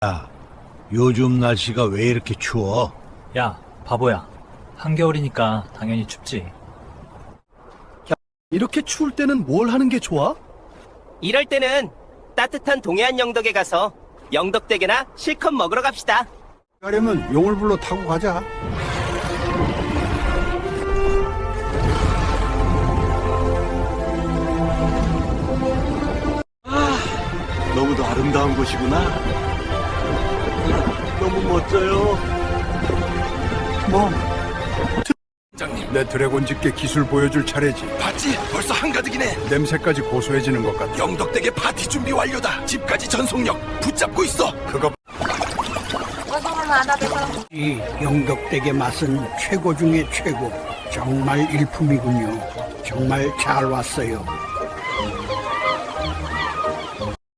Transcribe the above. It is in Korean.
야, 요즘 날씨가 왜 이렇게 추워? 야, 바보야. 한겨울이니까 당연히 춥지. 이렇게 추울 때는 뭘 하는 게 좋아? 이럴 때는 따뜻한 동해안 영덕에 가서 영덕대게나 실컷 먹으러 갑시다. 가려면 용을불로 타고 가자. 너무도 아름다운 곳이구나. 너무 멋져요. 내 드래곤 집게 기술 보여줄 차례지. 봤지? 벌써 한가득이네. 냄새까지 고소해지는 것 같아. 영덕대게 파티 준비 완료다. 집까지 전속력 붙잡고 있어. 그거 이 영덕대게 맛은 최고 중에 최고. 정말 일품이군요. 정말 잘 왔어요.